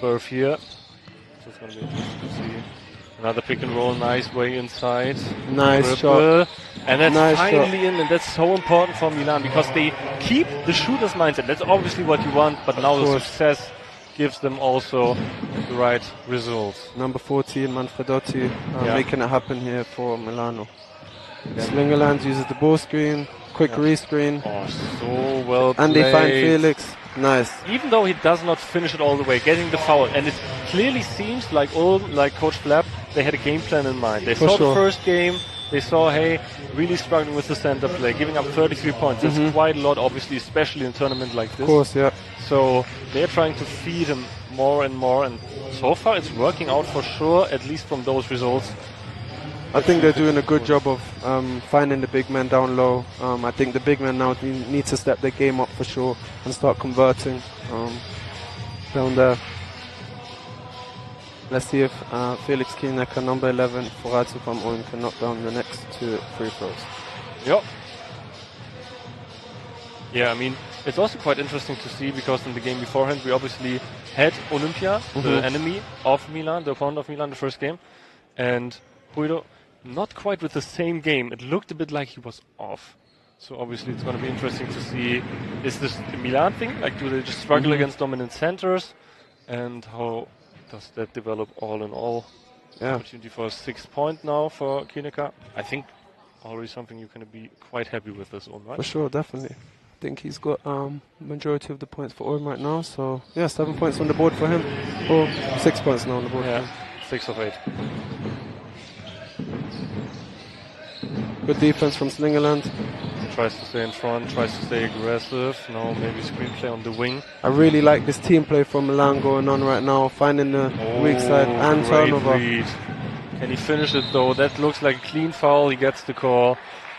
curve here. So it's going to be interesting to see. Another pick and roll, nice way inside. Nice Triple. shot. And that's Nice finally shot. in, and that's so important for Milan because they keep the shooter's mindset. That's obviously what you want, but now the success gives them also the right results. Number 14, Manfredotti, making it happen here for Milano. Yeah. Slingerland uses the ball screen, quick rescreen. Oh, so well played. And they find Felix. Nice. Even though he does not finish it all the way, getting the foul, and it clearly seems like Coach Flapp, they had a game plan in mind. They saw the first game, they saw, hey, really struggling with the center play, giving up 33 points. That's quite a lot, obviously, especially in a tournament like this. Of course, yeah. So they're trying to feed him more and more, and so far it's working out for sure, at least from those results. I think they're doing a good job of finding the big men down low. I think the big men now need to step their game up for sure and start converting down there. Let's see if Felix Kiennecker, number 11, for Ratio from Ulm, can knock down the next 2 free throws. Yep. Yeah, I mean, it's also quite interesting to see because in the game beforehand we obviously had Olympia, the enemy of Milan, the opponent of Milan, the first game, and Guido not quite with the same game. It looked a bit like he was off. So obviously it's going to be interesting to see, is this a Milan thing? Like, do they just struggle against dominant centers? And how does that develop all in all? Yeah. Opportunity for a 6-point now for Kiennecker. I think already something you can be quite happy with this one, right? For sure, definitely. I think he's got majority of the points for Ulm right now. So, yeah, 7 points on the board for him. Or 6 points now on the board. Yeah, 6 of 8. Good defense from Slingerland. Tries to stay in front, tries to stay aggressive. Now maybe screenplay on the wing. I really like this team play from Milan going on right now, finding the weak side and turnover. Read. Can he finish it though? That looks like a clean foul. He gets the call.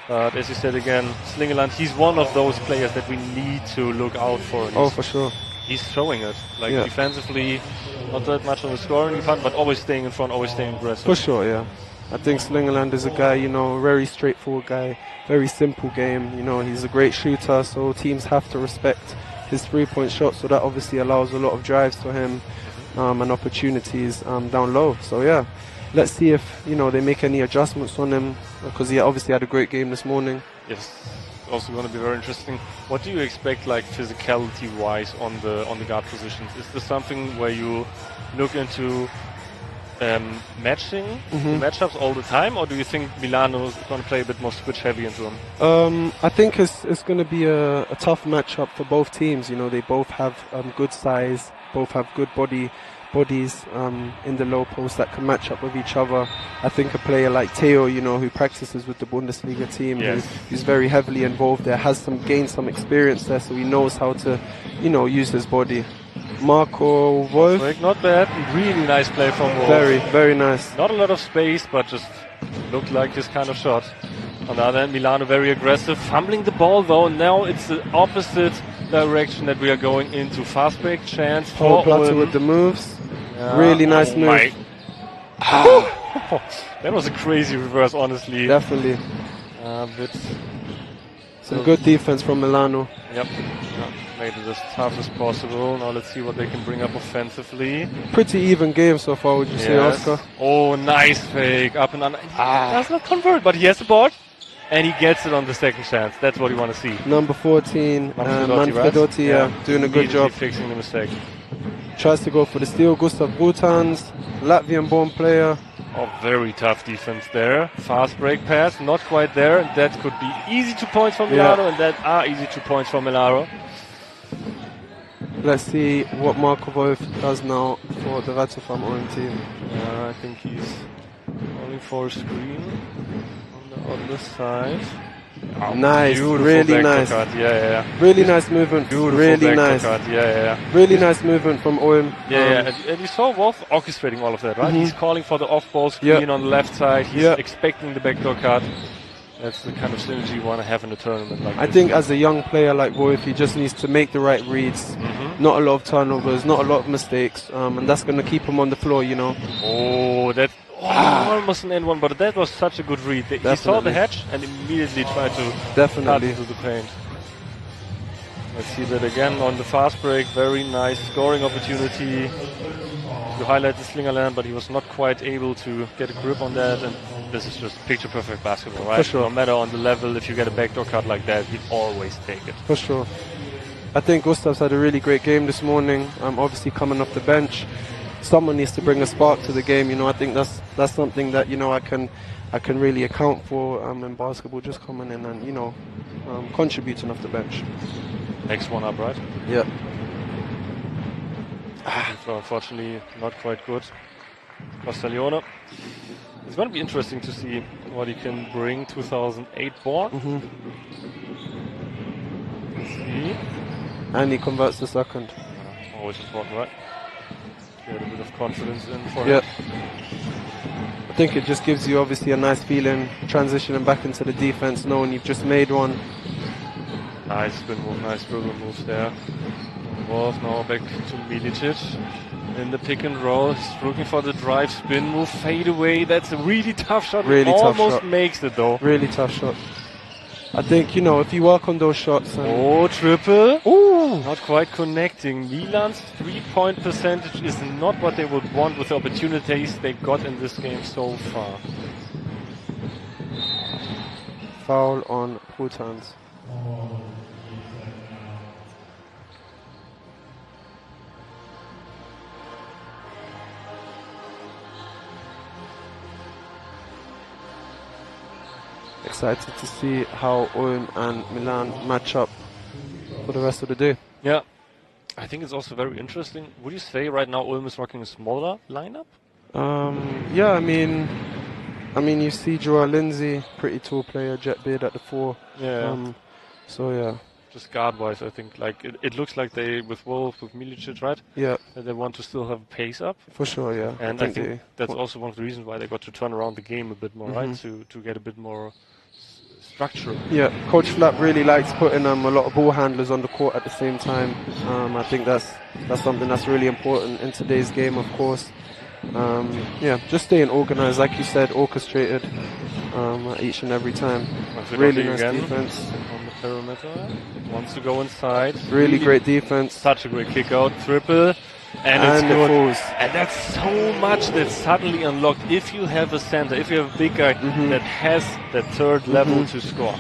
But as you said again, Slingerland, he's one of those players that we need to look out for. Oh, for sure. He's showing it. Like defensively, not that much on the scoring part, but always staying in front, always staying aggressive. For sure, yeah. I think Slingerland is a guy, you know, very straightforward guy, very simple game. You know, he's a great shooter, so teams have to respect his 3-point shot. So that obviously allows a lot of drives for him and opportunities down low. So yeah, let's see if, you know, they make any adjustments on him because he obviously had a great game this morning. Yes, also going to be very interesting. What do you expect, like physicality-wise, on the guard positions? Is this something where you look into matching matchups all the time, or do you think Milano is going to play a bit more switch heavy into them? I think it's going to be a tough matchup for both teams. You know, they both have good size, both have good bodies in the low post that can match up with each other. I think a player like Theo, you know, who practices with the Bundesliga team, who's very heavily involved there, has gained some experience there, so he knows how to, you know, use his body. Marco Wolf. Not bad. Really nice play from Wolf. Very, very nice. Not a lot of space, but just looked like his kind of shot. On the other hand, Milano very aggressive. Fumbling the ball, though. Now it's the opposite direction that we are going into. Fast break chance for Platte with the moves. Really nice move. That was a crazy reverse, honestly. Definitely. Some good defense from Milano. Yep. Made it as tough as possible. Now let's see what they can bring up offensively. Pretty even game so far, would you say, Oscar? Oh, nice fake. Up and under. He does not convert, but he has the board. And he gets it on the second chance. That's what you want to see. Number 14, Manfredotti, doing a good job. Fixing the mistake. Tries to go for the steal. Gustav Brutans, Latvian-born player. Oh, very tough defense there. Fast break pass, not quite there. That could be easy 2 points for Milano, and that are easy 2 points for Milano. Let's see what Marco Wolf does now for the Ratio from Ulm team. I think he's going for a screen on the side. Oh, nice, really nice. Really nice movement. Really nice. Really nice movement from Ulm. And you saw Wolf orchestrating all of that, right? He's calling for the off-ball screen on the left side. He's expecting the backdoor cut. That's the kind of synergy you want to have in a tournament like I think as a young player like Wolf, he just needs to make the right reads. Not a lot of turnovers, not a lot of mistakes, and that's going to keep him on the floor, you know. Oh, that almost an end one, but that was such a good read. He saw the hatch and immediately tried to cut into the paint. Let's see that again on the fast break. Very nice scoring opportunity. You highlight the slinger land, but he was not quite able to get a grip on that. And this is just picture perfect basketball, right? For sure. No matter on the level, if you get a backdoor cut like that, he'd always take it. For sure. I think Gustav's had a really great game this morning. Obviously coming off the bench, someone needs to bring a spark to the game. You know, I think that's something that, you know, I can really account for in basketball. Just coming in and, you know, contributing off the bench. Next one up, right? Yeah. So unfortunately, not quite good. Castiglione. It's going to be interesting to see what he can bring. 2008 born. Let's see. And he converts the second. Always important, right? Get a bit of confidence in for Yeah. him. I think it just gives you obviously a nice feeling transitioning back into the defense, knowing you've just made one. Nice spin move, nice dribble moves there. Wolf now back to Milicic in the pick and roll. He's looking for the drive, spin move, fade away. That's a really tough shot. Really tough almost shot. Makes it though. Really tough shot. I think, you know, if you work on those shots. Oh, triple. Ooh. Not quite connecting. Milan's 3-point percentage is not what they would want with the opportunities they got in this game so far. Foul on Brutans. Excited to see how Ulm and Milan match up for the rest of the day. Yeah, I think it's also very interesting. Would you say right now Ulm is rocking a smaller lineup? Yeah, I mean, you see Joao Lindsay, pretty tall player, Jet Beard at the 4. Yeah. So yeah. Just guard-wise, I think like it looks like they with Wolf, with Milicic, right? Yeah. That they want to still have pace up. For sure, yeah. And I think that's also one of the reasons why they got to turn around the game a bit more, right? To get a bit more structure. Yeah, Coach Flapp really likes putting a lot of ball handlers on the court at the same time. I think that's something that's really important in today's game, of course. Yeah, just staying organized, like you said, orchestrated each and every time. Really nice defense. On the perimeter. Wants to go inside. Really great defense. Such a great kick out. Triple. And it's good. And that's so much that's suddenly unlocked if you have a center, if you have a big guy that has that third level to score.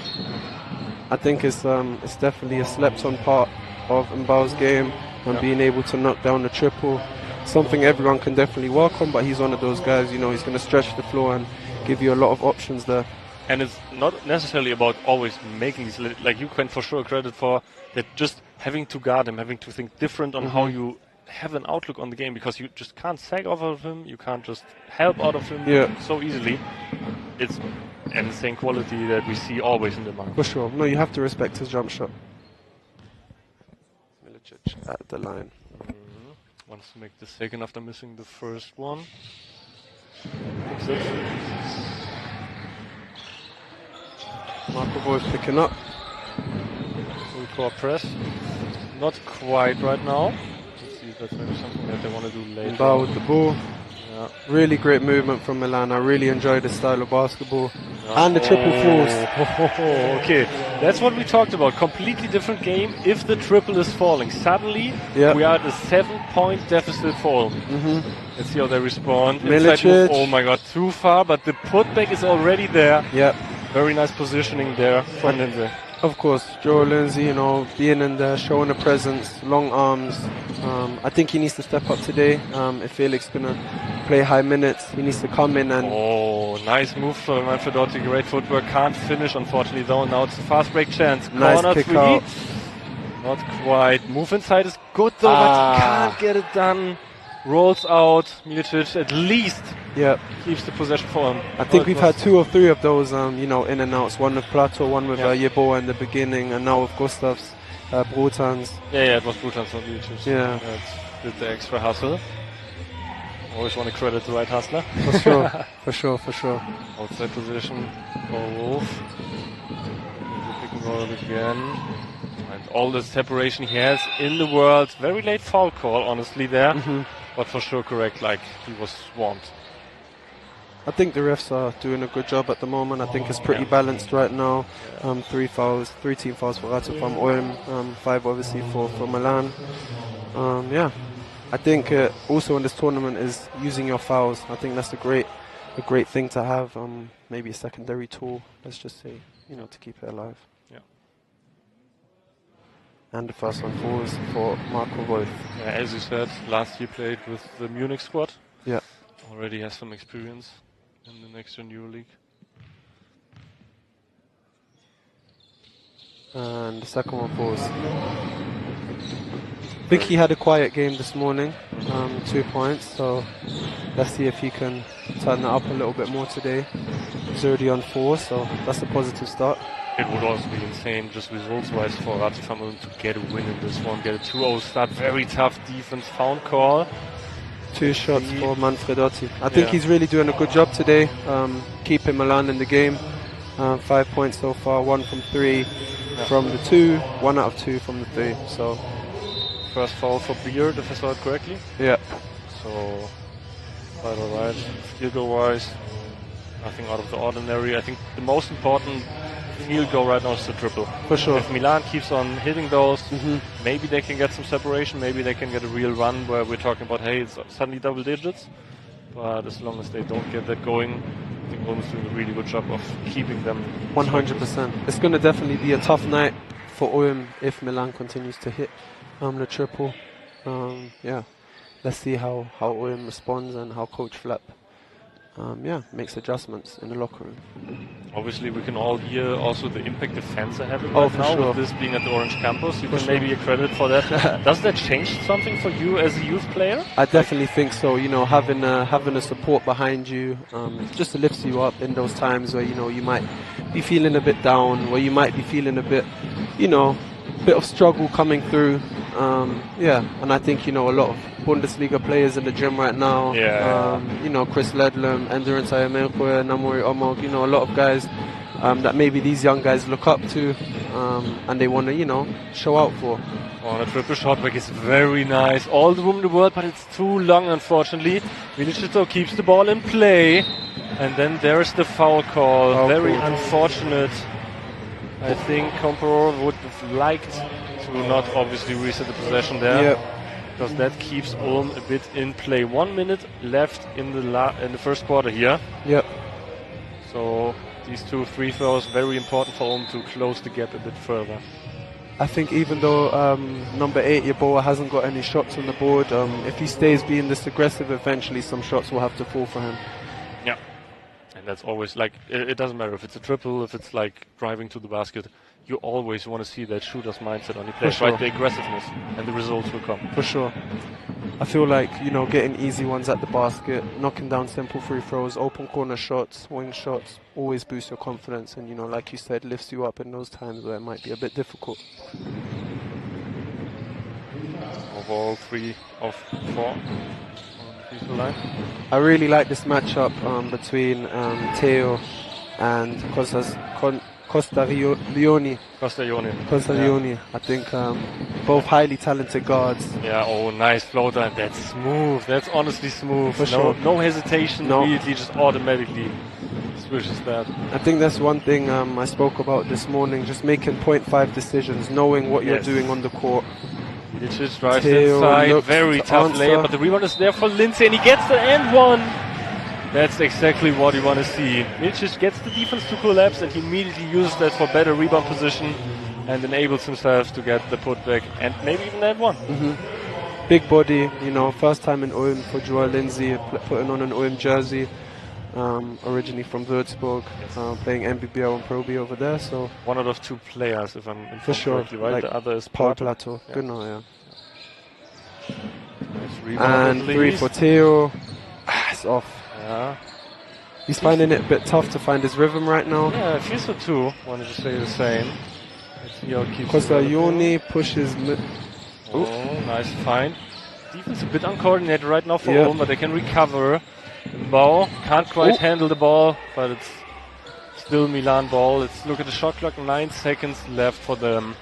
I think it's definitely a slept-on part of Mbao's game and being able to knock down the triple. Something everyone can definitely work on, but he's one of those guys, you know, he's going to stretch the floor and give you a lot of options there. And it's not necessarily about always making these, like you can for sure credit for that, just having to guard him, having to think different on how you have an outlook on the game, because you just can't sag off of him, you can't just help out of him so easily. It's and the same quality that we see always in the market. For sure. No, you have to respect his jump shot. Milicic at the line. Wants to make the second after missing the first one. Marco Wolf picking up. Full court press. Not quite right now. Let's see if that's maybe something that they want to do later. Mbao with the ball. Yeah. Really great movement from Milan. I really enjoy this style of basketball. And the triple falls. Okay, that's what we talked about. Completely different game if the triple is falling. Suddenly, we are at a 7-point deficit for them. Let's see how they respond. Milicic. Oh my god, too far, but the putback is already there. Yeah. Very nice positioning there from Lindsay. Of course, Joe Lindsay, you know, being in there, showing a presence, long arms. I think he needs to step up today. If Felix is going to play high minutes, he needs to come in and... Oh, nice move from Manfredotti. Great footwork. Can't finish, unfortunately, though. Now it's a fast break chance. Nice Corner kick three. out. Not quite. Move inside is good, though, but he can't get it done. Rolls out. Milicic at least keeps the possession for him. I think we've had 2 or 3 of those, you know, in and outs. One with Plato, one with Yeboah in the beginning, and now with Gustav's Brutans. Yeah, it was Brutans, not Milicic. Yeah. Did the extra hustle. Always want to credit the right hustler. For sure. Outside position for Wolf. Pick and roll again. And all the separation he has in the world. Very late foul call, honestly, there. But for sure correct, like he was swamped. I think the refs are doing a good job at the moment. I think it's pretty balanced right now. 3 fouls, 3 team fouls for Rata from Ulm, 5 obviously for Milan. I think also in this tournament is using your fouls. I think that's a great thing to have. Maybe a secondary tool, let's just say, to keep it alive. Yeah. And the first one falls for Marco Wolf. Yeah, as you said, last year played with the Munich squad. Yeah. Already has some experience in the next gen EuroLeague. And the second one falls. I think he had a quiet game this morning, 2 points, so let's see if he can turn that up a little bit more today. He's already on 4, so that's a positive start. It would also be insane, just results-wise, for Rata to get a win in this one, get a 2-0 start, very tough defense, found call. 2 shots for Manfredotti. I think he's really doing a good job today, keeping Milan in the game. 5 points so far, 1 from 3 from the 2, 1 out of 2 from the 3. So first foul for Beard, if I saw it correctly. Yeah. So quite alright. Field goal wise, nothing out of the ordinary. I think the most important field goal right now is the triple. For sure. If Milan keeps on hitting those, maybe they can get some separation, maybe they can get a real run where we're talking about, hey, it's suddenly double digits. But as long as they don't get that going, I think Ulm's doing a really good job of keeping them. 100%. It's going to definitely be a tough night for Ulm if Milan continues to hit the triple. Let's see how Ulm responds and how Coach Flapp makes adjustments in the locker room. Obviously, we can all hear also the impact the fans are having Oh, right for now sure. with this being at the Orange Campus. You For can sure. maybe get credit for that. Does that change something for you as a youth player? I definitely think so. Having a support behind you just lifts you up in those times where you might be feeling a bit down, where you might be feeling a bit of struggle coming through. And I think a lot of Bundesliga players in the gym right now. Chris Ledlam, Endurance Ayamelkwe, Namori Omog. A lot of guys that maybe these young guys look up to, and they want to show out for. On a triple shot back is very nice. All the room in the world, but it's too long, unfortunately. Vinicius keeps the ball in play, and then there's the foul call. Very unfortunate. I think Comperor would have liked to not obviously reset the possession there, because that keeps Ulm a bit in play. 1 minute left in the first quarter here. Yep. So these 2 free throws very important for Ulm to close the gap a bit further. I think even though number 8 Yeboah hasn't got any shots on the board, if he stays being this aggressive, eventually some shots will have to fall for him. Yeah. And that's always like, it doesn't matter if it's a triple, if it's like driving to the basket, you always want to see that shooter's mindset on the play, right? The aggressiveness, and the results will come. For sure. I feel like, getting easy ones at the basket, knocking down simple free throws, open corner shots, wing shots, always boost your confidence and, like you said, lifts you up in those times where it might be a bit difficult. Overall 3 of 4 on the free throw line. I really like this matchup between Theo and Costaglioni. I think both highly talented guards. Yeah, nice floater, and that's smooth. That's honestly smooth. For sure. No hesitation, immediately just automatically swishes that. I think that's one thing I spoke about this morning, just making 0.5 decisions, knowing what you're doing on the court. Milicic drives inside, very tough layup, but the rebound is there for Lindsay, and he gets the and one. That's exactly what you want to see. Milicic gets the defense to collapse, and he immediately uses that for better rebound position and enables himself to get the putback and maybe even that one. Big body, first time in Ulm for Joel Lindsay, putting on an Ulm jersey. Originally from Würzburg, playing MBBL and Pro B over there. So one out of 2 players, if I'm informed for sure, correctly, right? Like the other is Paul Plato. Plato. Good now, Nice rebound, and 3 for Theo. It's off. Yeah. He's finding it a bit tough to find his rhythm right now. Yeah, I feel so too. Wanted to say the same. Let's see how it keeps. Costaglioni pushes. Nice find. Defense a bit uncoordinated right now for Ulm, but they can recover. Ball can't quite handle the ball, but it's still Milan ball. Let's look at the shot clock. 9 seconds left for them.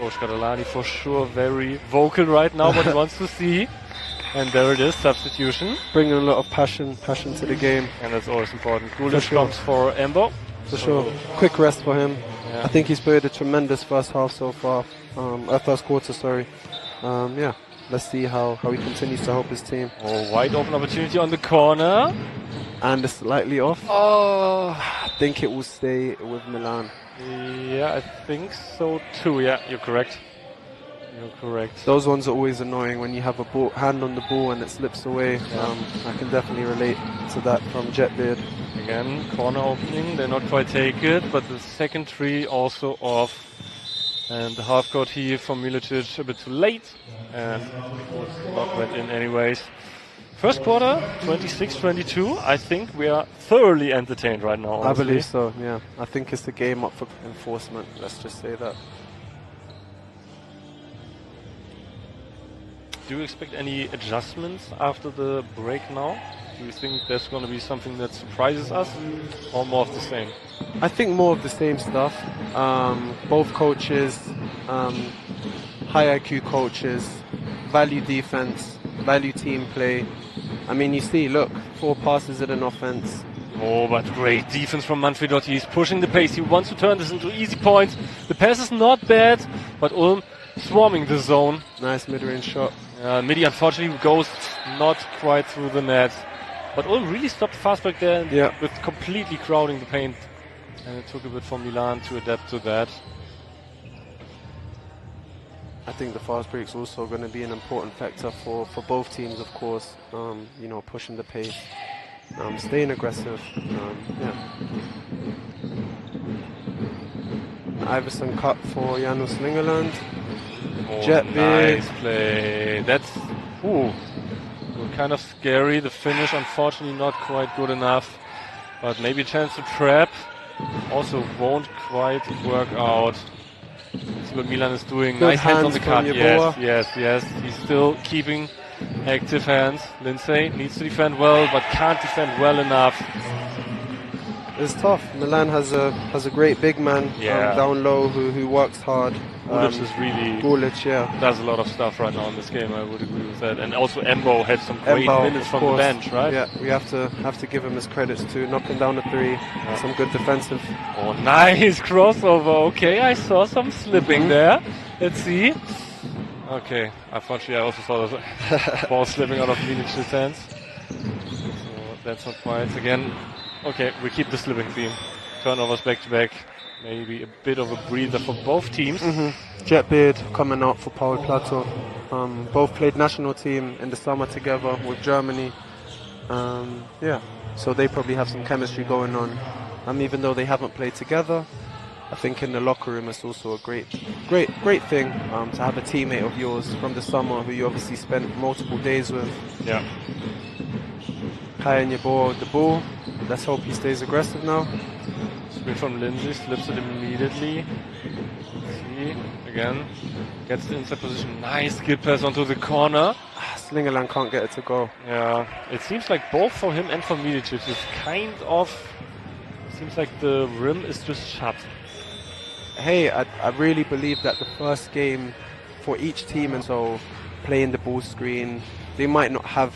Coach Catalani for sure very vocal right now what he wants to see. And there it is, substitution. Bringing a lot of passion to the game. And that's always important. Gulic comes for Embo. For sure. Quick rest for him. Yeah. I think he's played a tremendous first half so far. First quarter, sorry. Yeah, let's see how he continues to help his team. Oh, wide open opportunity on the corner. And it's slightly off. Oh, I think it will stay with Milan. Yeah, I think so too. Yeah, you're correct. You're correct. Those ones are always annoying when you have a hand on the ball and it slips away. Yeah. I can definitely relate to that from Jetbeard. Again, corner opening. They not quite take it, but the second three also off. And the half-court here from Milicic a bit too late. And it not went in anyways. First quarter, 26-22. I think we are thoroughly entertained right now, honestly. I believe so, yeah. I think it's the game up for enforcement. Let's just say that. Do you expect any adjustments after the break now? Do you think there's going to be something that surprises us, or more of the same? I think more of the same stuff. Both coaches, high IQ coaches, value defense, value team play. I mean, you see, look, 4 passes in an offense. Oh, but great defense from Manfredotti. He's pushing the pace. He wants to turn this into easy points. The pass is not bad, but Ulm swarming the zone. Nice mid-range shot. Midi unfortunately goes not quite through the net. But Ulm really stopped fast back there with completely crowding the paint. And it took a bit for Milan to adapt to that. I think the fast break's also going to be an important factor for both teams, of course. You know, pushing the pace, staying aggressive. Iverson cut for Janus Lingerland. Oh, Jetbeard. Nice play. That's kind of scary. The finish, unfortunately, not quite good enough. But maybe a chance to trap. Also won't quite work out. See what Milan is doing. Good nice hands on the cut. Yes. Yes. He's still keeping active hands. Lindsay needs to defend well, but can't defend well enough. It's tough. Milan has a great big man down low who works hard. Gulic is really does a lot of stuff right now in this game. I would agree with that. And also Embo had some great minutes from the bench, right? Yeah, we have to give him his credits too. Knocking down the 3, some good defensive. Oh, nice crossover. Okay, I saw some slipping there. Let's see. Okay, unfortunately I also saw the ball slipping out of Milic's hands. So that's not quite again. Okay, we keep the slipping theme. Turnovers back to back. Maybe a bit of a breather for both teams. Jetbeard coming out for Paul Plato. Both played national team in the summer together with Germany. So they probably have some chemistry going on. Even though they haven't played together, I think in the locker room it's also a great thing to have a teammate of yours from the summer who you obviously spent multiple days with. Yeah. Kai and Yeboah with the ball. Let's hope he stays aggressive now. Screen from Lindsay, slips it immediately. See, again, gets the inside position. Nice skip pass onto the corner. Slingerland can't get it to go. Yeah, it seems like both for him and for Milicic is kind of, seems like the rim is just shut. Hey, I really believe that the first game for each team, and so playing the ball screen, they might not have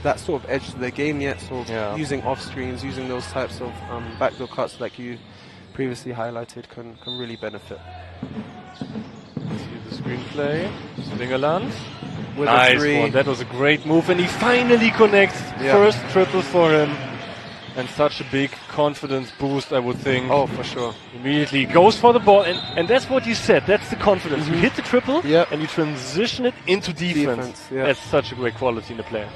that sort of edge to their game yet, so using off screens, using those types of backdoor cuts like you previously highlighted can really benefit. See the screenplay, Slingerland. With nice a 3. one, that was a great move, and he finally connects. First triple for him, and such a big confidence boost, I would think. Oh, for sure. Immediately goes for the ball, and that's what you said, that's the confidence. You hit the triple, and you transition it into defense. That's such a great quality in the player.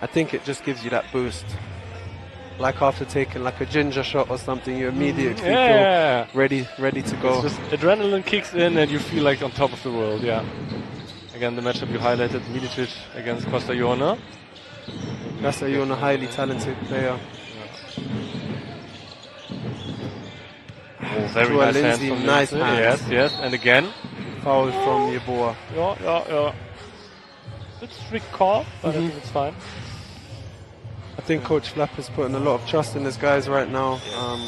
I think it just gives you that boost. Like after taking like a ginger shot or something, you immediately feel ready to go. It's just adrenaline kicks in and you feel like on top of the world, Again, the matchup you highlighted, Milicic against Costa-Iona. Costa-Iona, highly talented player. Oh, very nice hands from nice hands. Yes, and again. Foul from Yeboah. Yeah. It's a strict call, but I think it's fine. I think Coach Flapp is putting a lot of trust in his guys right now,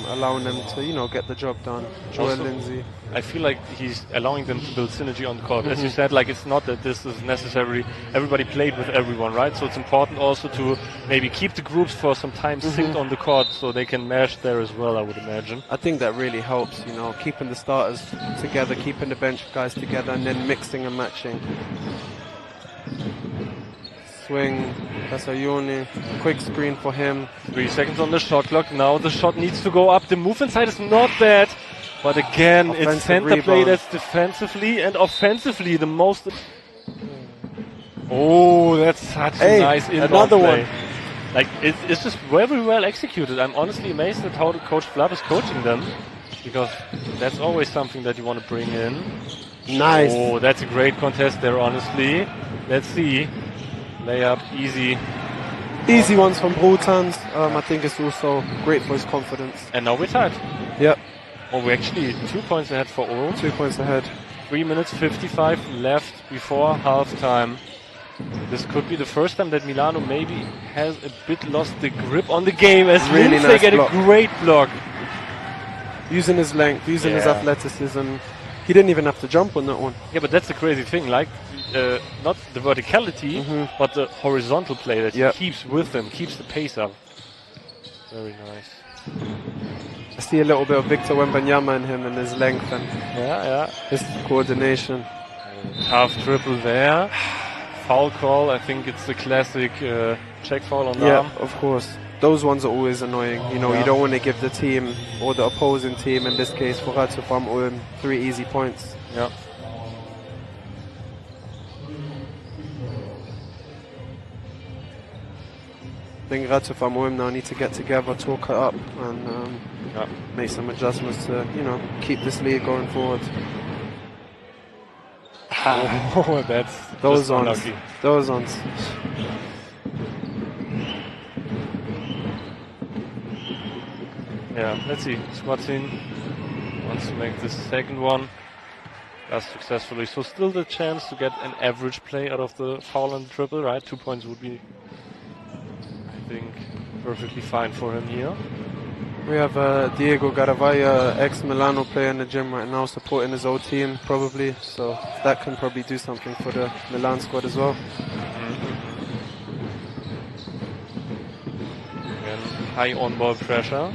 allowing them to, get the job done. Joel Also, Lindsay. I feel like he's allowing them to build synergy on the court. As you said, like it's not that this is necessarily everybody played with everyone, right? So it's important also to maybe keep the groups for some time synced on the court so they can mesh there as well, I would imagine. I think that really helps, keeping the starters together, keeping the bench guys together, and then mixing and matching. Swing, Kasayuni, quick screen for him. 3 seconds on the shot clock. Now the shot needs to go up. The move inside is not bad. But again, Offensive it's center play rebound. that's defensively and offensively the most. Oh, that's such a nice inbound another play. one. Like, it's just very well executed. I'm honestly amazed at how the Coach Flapp is coaching them. Because that's always something that you want to bring in. Nice. Oh, that's a great contest there, honestly. Let's see. Layup, easy. Easy ones from Brutans. I think it's also great for his confidence. And now we're tied. Yep. Oh, we're actually 2 points ahead for Ulm. 2 points ahead. 3 minutes 55 left before halftime. This could be the first time that Milano maybe has a bit lost the grip on the game as Really Lindsay nice get block. a great block. Using his length, using his athleticism. He didn't even have to jump on that one. Yeah, but that's the crazy thing. Like, not the verticality, but the horizontal play that he keeps with them, keeps the pace up. Very nice. I see a little bit of Victor Wembanyama in him and his length and his coordination. Tough triple there. Foul call. I think it's the classic check foul on the Yeah, arm. of course. Those ones are always annoying. You don't want to give the team or the opposing team, in this case for Ratiofarm Ulm, 3 easy points. Yeah. I think Ratiofarm Ulm now need to get together, talk it up, and make some adjustments to, keep this league going forward. Oh, that's Those just ones. unlucky. Those ones. Yeah, let's see. Squatsin wants to make the second one. Does successfully. So still the chance to get an average play out of the foul and the triple, right? 2 points would be, I think, perfectly fine for him here. We have Diego Garavaya, ex-Milano player in the gym right now, supporting his old team probably. So that can probably do something for the Milan squad as well. Again, high on-ball pressure.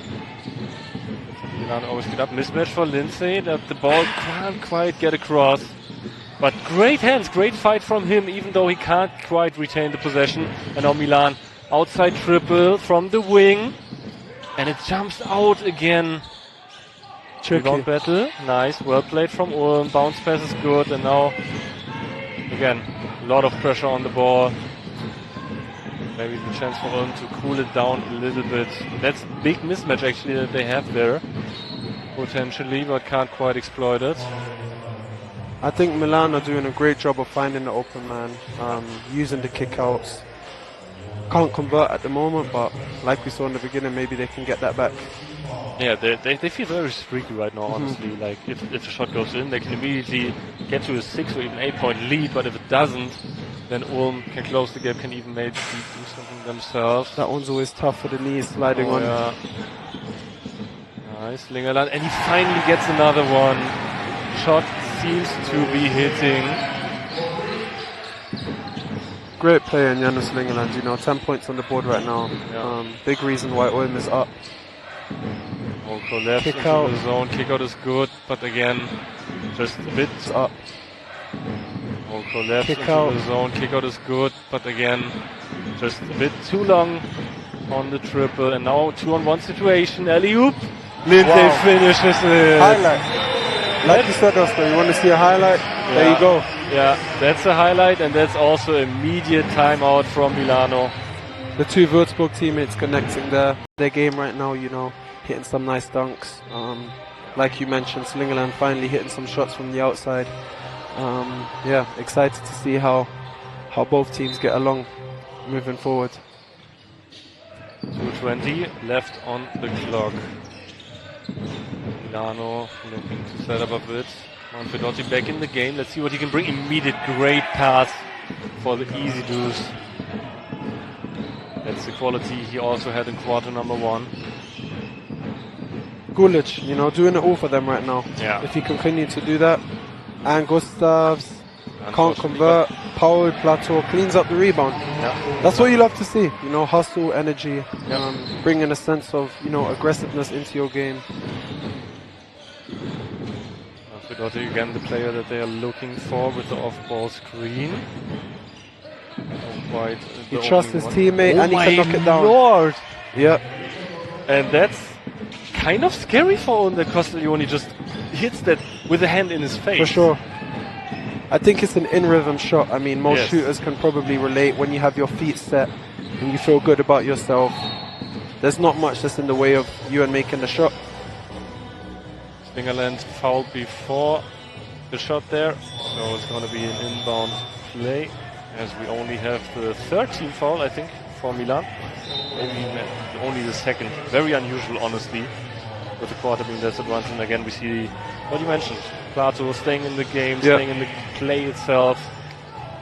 Milan always get up. Mismatch for Lindsay, that the ball can't quite get across. But great hands, great fight from him, even though he can't quite retain the possession. And now Milan outside triple from the wing. And it jumps out again. Rebound battle. Nice. Well played from Ulm. Bounce pass is good. And now, again, a lot of pressure on the ball. Maybe the chance for Ulm to cool it down a little bit. That's a big mismatch actually that they have there. Potentially, but can't quite exploit it. I think Milan are doing a great job of finding the open man, using the kickouts. Can't convert at the moment, but like we saw in the beginning, maybe they can get that back. Yeah, they feel very streaky right now, honestly. Like, if the shot goes in, they can immediately get to a 6 or even 8 point lead, but if it doesn't, then Ulm can close the gap, can even maybe do something themselves. That one's always tough for the knees, sliding on. Yeah. Nice, Lingerland, and he finally gets another one. Shot seems to be hitting. Great player in Janus Lingerland, 10 points on the board right now. Yeah. Big reason why Ulm is up. Oh, collapse Kick into out. the zone. Kick out is good, but again, just a bit Up. Oh, collapse Kick into out. the zone. Kick out is good, but again, just a bit too long on the triple. And now 2-on-1 situation. Alley-oop. Lindsay finishes it. Highlight. Like you said, Oscar, you want to see a highlight? There you go. Yeah, that's a highlight, and that's also immediate timeout from Milano. The two Würzburg teammates connecting their game right now, hitting some nice dunks. Like you mentioned, Slingerland finally hitting some shots from the outside. Excited to see how both teams get along moving forward. 2:20 left on the clock. Milano looking to set up a bit. Manfredotti back in the game. Let's see what he can bring. Immediate great pass for the easy deuce. That's the quality he also had in quarter number 1. Gulic, doing it all for them right now. Yeah. If he continue to do that, and Gustavs can't Unfortunately, convert, Paul Plateau cleans up the rebound. Yeah. That's what you love to see. Hustle, energy, Yeah. bringing a sense of aggressiveness into your game. Manfredotti again, the player that they are looking for with the off-ball screen. Quite He trusts his teammate and he can knock it down. Lord. Yeah. And that's kind of scary for him that Castiglione just hits that with a hand in his face. For sure. I think it's an in-rhythm shot. I mean, most Yes. shooters can probably relate when you have your feet set and you feel good about yourself. There's not much that's in the way of you and making the shot. Slingerland fouled before the shot there, so it's going to be an inbound play, as we only have the 13th foul, I think, for Milan. Maybe only the second. Very unusual, honestly, with the quarter being disadvantaged. And again, we see what you mentioned. Plato staying in the game, staying in the play itself,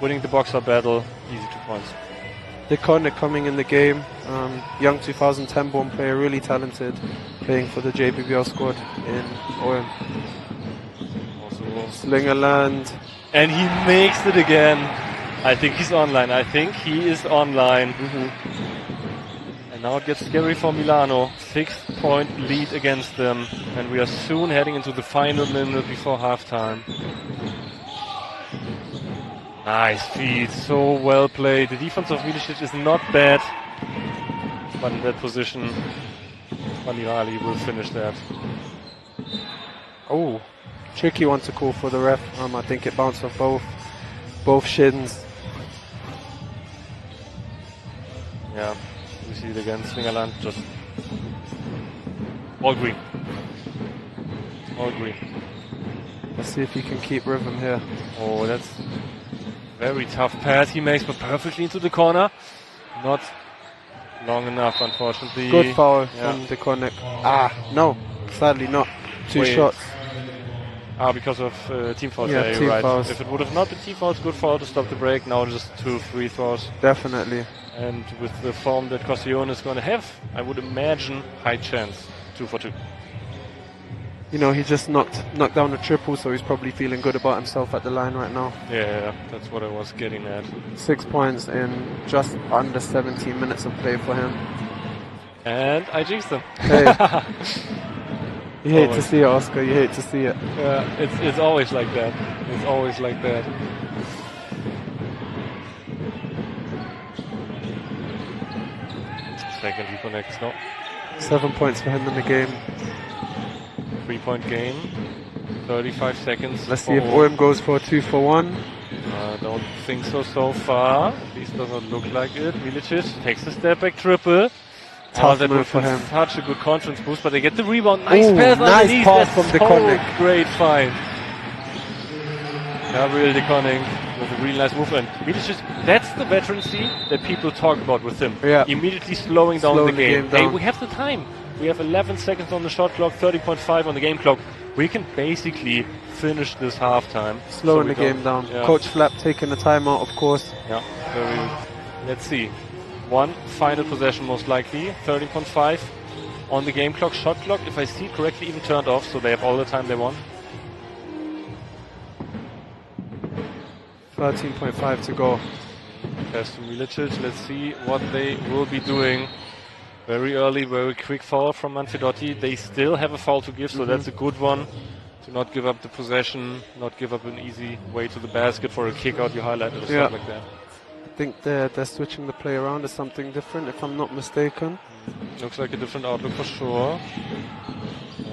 winning the boxer battle. Easy 2 points. Deconic coming in the game. Young 2010 born player, really talented, playing for the JBBL squad in Ulm. Also, Slingerland. and he makes it again. I think he's online. I think he is online. And now it gets scary for Milano. 6-point lead against them. And we are soon heading into the final minute before halftime. Nice feed. So well played. The defense of Milicic is not bad. But in that position, Vanirali will finish that. Oh, tricky one to call for the ref. I think it bounced off both shins. Yeah, we see it again. Slingerland just all green. All green. Let's see if he can keep rhythm here. Oh, that's very tough pass he makes, but perfectly into the corner. Not long enough, unfortunately. Good foul from Deconic. No, sadly not. Two shots. Because of team fouls. Yeah, you're team right. fouls. If it would have not been team fouls, good foul to stop the break. Now just 2 free throws. Definitely. And with the form that Castiglione is going to have, I would imagine high chance 2 for 2. He just knocked down a triple, so he's probably feeling good about himself at the line right now. Yeah, that's what I was getting at. 6 points in just under 17 minutes of play for him. And I jinxed him. Hey. You hate to see it, Oscar. You hate to see it. Yeah, it's always like that. It's always like that. Second he connects, no. 7 points for him in the game. 3-point game. 35 seconds. Let's see if Ulm goes for a 2 for 1. I don't think so far. At least doesn't look like it. Milicic takes a step back triple. Tough that move for him. Such a good confidence boost, but they get the rebound. Nice Ooh, pass nice underneath. pass That's from so Deconic. great find. Gabriel Deconic with a really nice move. And Milicic, that's the veterancy that people talk about with him. Yeah. Immediately slowing down the game. down. Hey, we have the time. We have 11 seconds on the shot clock, 30.5 on the game clock. We can basically finish this halftime. Slowing the game down. Yeah. Coach Flap taking the timeout, of course. Yeah, let's see. One final possession most likely. 13.5 on the game clock. Shot clock, if I see it correctly, even turned off, so they have all the time they want. 13.5 to go. Pass to Milicic. Let's see what they will be doing. Very early, very quick foul from Manfredotti. They still have a foul to give, so that's a good one. To not give up the possession, not give up an easy way to the basket for a kick out you highlighted or stuff like that. I think they're switching the play around to something different, if I'm not mistaken. Looks like a different outlook for sure.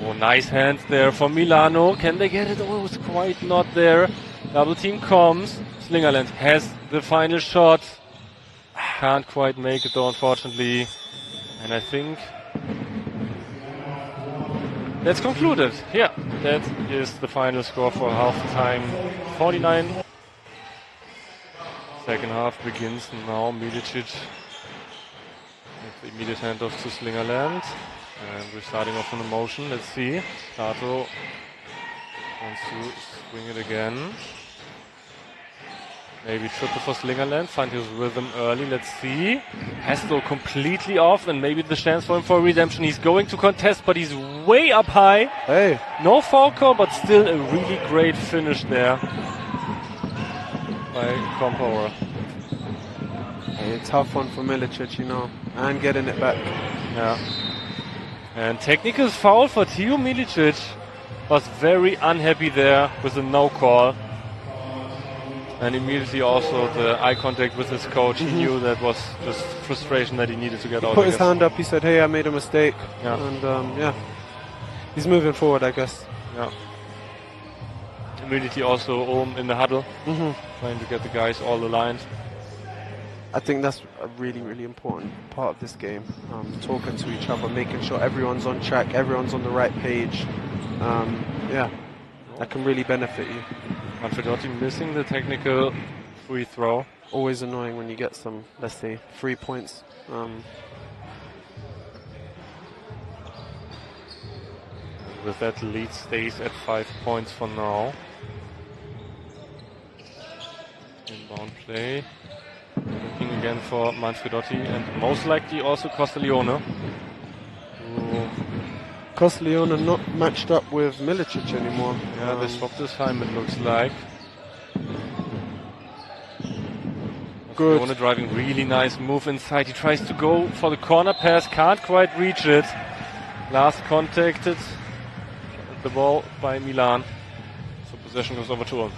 Oh, nice hands there for Milano. Can they get it? Oh, it's quite not there. Double team comes. Slingerland has the final shot. Can't quite make it though, unfortunately. And I think that's concluded. Yeah, that is the final score for halftime. 49. Second half begins now. Milicic with the immediate handoff to Slingerland. And we're starting off on a motion. Let's see. Plato wants to swing it again. Maybe triple for Slingerland, find his rhythm early, let's see. Hasto completely off, and maybe the chance for him for redemption. He's going to contest, but he's way up high. Hey. No foul call, but still a really great finish there by Kompauer. Hey, tough one for Milicic, you know, and getting it back. Yeah. And technical foul for Theo Milicic. Was very unhappy there with the no call. And immediately also the eye contact with his coach. He knew that was just frustration that he needed to get out. He put his hand up, he said, hey, I made a mistake. Yeah. And yeah, he's moving forward, I guess. Yeah. Immediately also Ulm in the huddle, trying to get the guys all aligned. I think that's a really, really important part of this game. Talking to each other, making sure everyone's on track, everyone's on the right page. Yeah, that can really benefit you. Manfredotti missing the technical free throw. Always annoying when you get some, let's say, 3 points. With that, the lead stays at 5 points for now. Inbound play. Looking again for Manfredotti and most likely also Costaglione. Costaglione not matched up with Milicic anymore. Yeah, they swapped this time, it looks like. Good. Costaglione driving really nice move inside. He tries to go for the corner pass, can't quite reach it. Last contacted the ball by Milan. So possession goes over to him.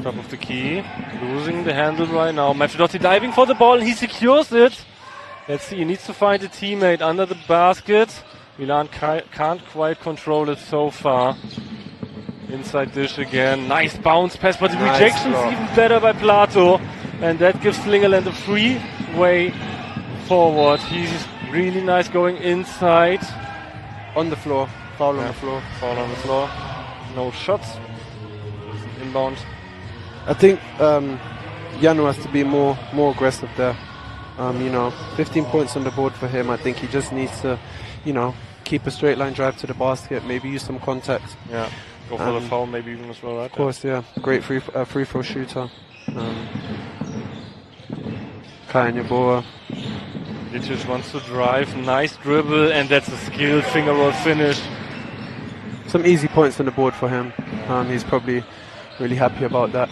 Top of the key, losing the handle right now. Manfredotti diving for the ball, he secures it. Let's see, he needs to find a teammate under the basket. Milan can't quite control it so far. Inside dish again, nice bounce pass, but the rejection's even better by Plato. And that gives Slingerland a free way forward. He's really nice going inside. On the floor, foul on the floor. Foul on the floor. No shots. Inbound. I think Janu has to be more aggressive there. You know, 15 points on the board for him. I think he just needs to, you know, keep a straight line drive to the basket, maybe use some contact. Yeah, go for the foul maybe even as well, right? Of course, yeah. Great free throw shooter. Kaya Boa. Milicic wants to drive, nice dribble, and that's a skilled finger roll finish. Some easy points on the board for him. He's probably really happy about that.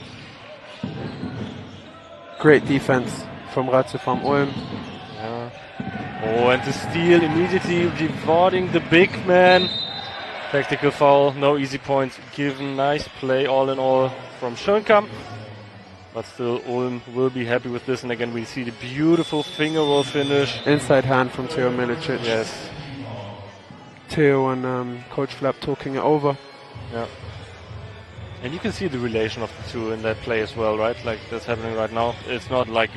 Great defense from Ratze from Ulm. Yeah. Oh, and the steal immediately rewarding the big man. Tactical foul, no easy points given. Nice play all in all from Schönkamp. But still, Ulm will be happy with this. And again, we see the beautiful finger roll finish. Inside hand from Theo Milicic. Yes. Theo and Coach Flap talking it over. Yeah. And you can see the relation of the two in that play as well, right? Like that's happening right now. It's not like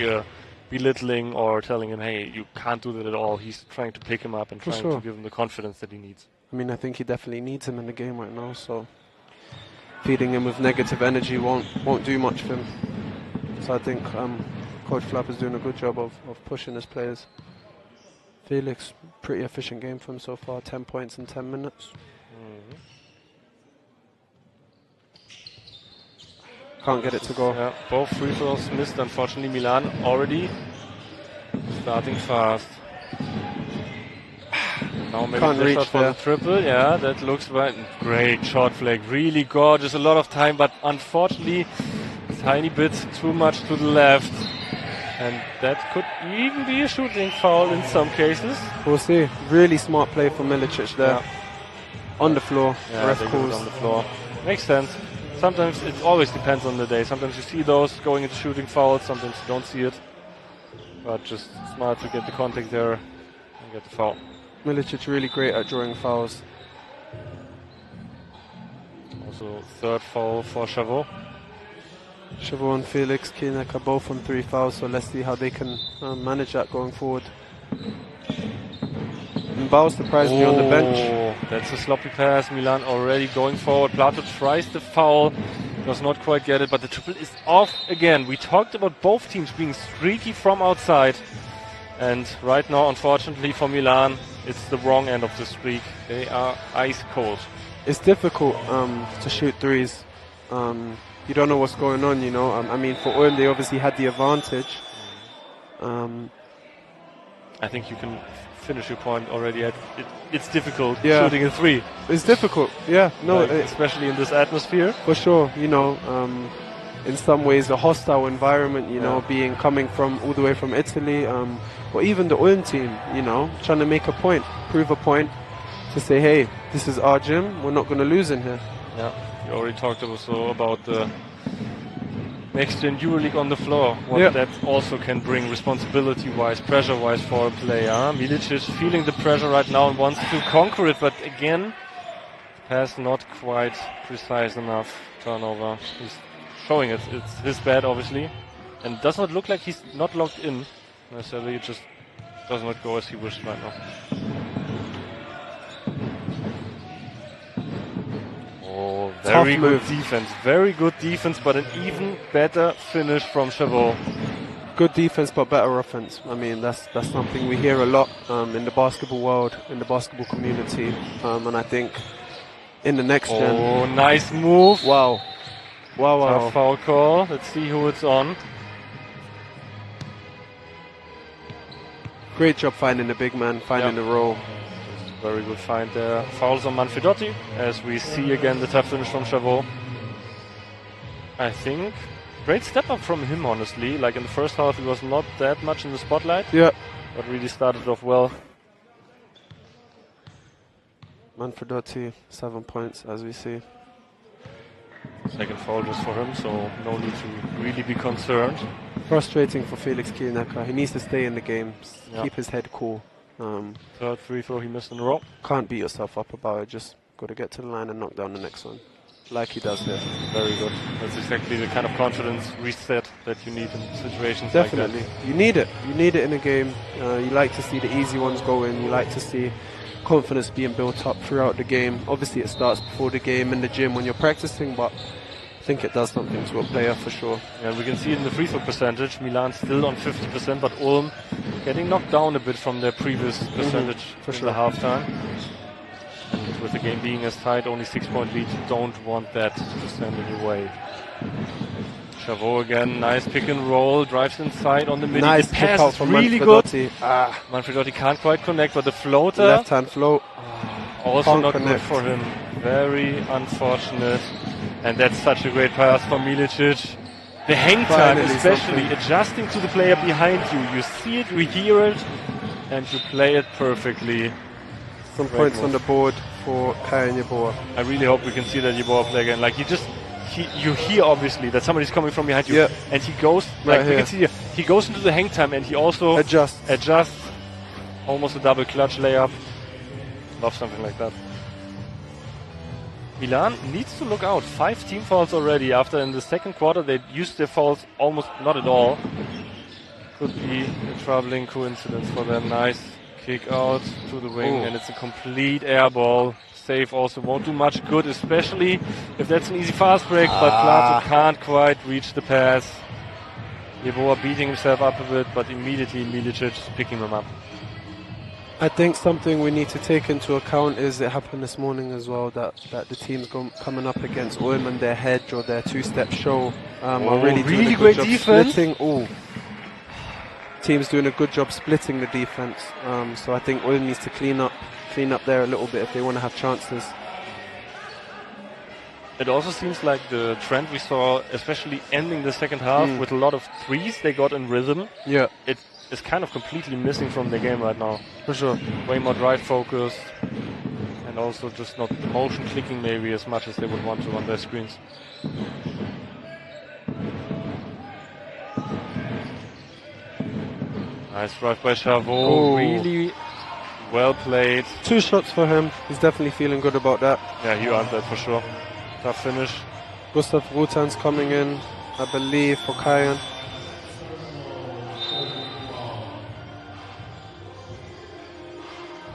belittling or telling him, hey, you can't do that at all. He's trying to pick him up and trying to give him the confidence that he needs. I mean, I think he definitely needs him in the game right now, so feeding him with negative energy won't do much for him. So I think Coach Flap is doing a good job of pushing his players. Felix, pretty efficient game for him so far, 10 points in 10 minutes. Can't get it to go. Yeah, both free throws missed, unfortunately. Milan already starting fast. Now maybe Can't the reach shot for the triple. Yeah, that looks right. Great shot flag. Really gorgeous. A lot of time, but unfortunately, a tiny bit too much to the left. And that could even be a shooting foul in some cases. We'll see. Really smart play from Milicic there. Yeah. On the floor. Yeah, Ref they calls. use it on the floor. Makes sense. Sometimes it always depends on the day. Sometimes you see those going into shooting fouls, sometimes you don't see it. But just smart to get the contact there and get the foul. Milicic really great at drawing fouls. Also third foul for Chavot. Chavot and Felix Kienek are both on 3 fouls, so let's see how they can manage that going forward. Mbao surprised me on the bench. That's a sloppy pass. Milan already going forward. Plato tries the foul. Does not quite get it, but the triple is off again. We talked about both teams being streaky from outside. And right now, unfortunately for Milan, it's the wrong end of the streak. They are ice cold. It's difficult to shoot threes. You don't know what's going on, you know. I mean, for Ulm, they obviously had the advantage. I think you can finish your point already. It's difficult shooting a three. It's difficult, yeah. No, like, especially in this atmosphere. For sure, you know. In some ways, a hostile environment, you know, coming from all the way from Italy, or even the Ulm team, you know, trying to make a point, prove a point, to say, hey, this is our gym. We're not going to lose in here. Yeah, you already talked also about the next gen EuroLeague on the floor. What that also can bring responsibility-wise, pressure-wise for a player. Milicic feeling the pressure right now and wants to conquer it, but again, pass not quite precise enough. Turnover. He's showing it. It's his bad, obviously, and it does not look like he's not locked in necessarily. It just does not go as he wished right now. Oh, very good defense. Very good defense, but an even better finish from Chavot. Good defense, but better offense. I mean, that's something we hear a lot in the basketball world, in the basketball community, and I think in the next gen. Oh, nice move. Wow. Tough foul call. Let's see who it's on. Great job finding the big man, finding the roll. Very good find there. Fouls on Manfredotti, as we see again the tough finish from Chavot. I think great step up from him, honestly. Like in the first half, he was not that much in the spotlight. Yeah. But really started off well. Manfredotti, 7 points, as we see. Second foul just for him, so no need to really be concerned. Frustrating for Felix Kielnecker. He needs to stay in the game, keep his head cool. Third free throw he missed in a row. Can't beat yourself up about it. Just got to get to the line and knock down the next one, like he does here. Very good. That's exactly the kind of confidence reset that you need in situations Definitely. like that. You need it. You need it in a game. You like to see the easy ones go in. You like to see confidence being built up throughout the game. Obviously, it starts before the game in the gym when you're practicing, but I think it does something to a player for sure. Yeah, we can see it in the free throw percentage. Milan still on 50%, but Ulm getting knocked down a bit from their previous percentage for in sure. the halftime. And with the game being as tight, only 6-point lead, you don't want that to stand in your way. Chavot again, nice pick and roll, drives inside on the middle. Nice the pass out is from really Manfredotti. good. Manfredotti can't quite connect, but the floater Left hand float. also Can't not connect. good for him. Very unfortunate. And that's such a great pass for Milicic. The hang time, Finally especially something. adjusting to the player behind you. You see it, you hear it, and you play it perfectly. Some Great points move. on the board for Kai and Yeboah. I really hope we can see that Yeboah play again. Like you hear obviously that somebody's coming from behind you, and he goes Right like we here. can see here, he goes into the hang time and he also Adjust. almost a double clutch layup. Love something like that. Milan needs to look out. 5 team fouls already. After in the second quarter they used their fouls almost not at all. Could be a troubling coincidence for them. Nice kick out to the wing, and it's a complete air ball. Save also won't do much good, especially if that's an easy fast break, but Plato can't quite reach the pass. Yeboah beating himself up a bit, but immediately Milicic picking him up. I think something we need to take into account is it happened this morning as well that the teams coming up against Ulm and their hedge or their two-step show are really doing a good great job defense. splitting. Teams doing a good job splitting the defense. So I think Ulm needs to clean up there a little bit if they want to have chances. It also seems like the trend we saw, especially ending the second half with a lot of threes they got in rhythm. Yeah, It is kind of completely missing from the game right now. for sure. Way more drive focused, and also just not motion clicking maybe as much as they would want to on their screens. Nice drive by Chavot. Really well played. 2 shots for him. He's definitely feeling good about that. Yeah, he earned that for sure. Tough finish. Gustav Rutan's coming in, I believe, for Kayan.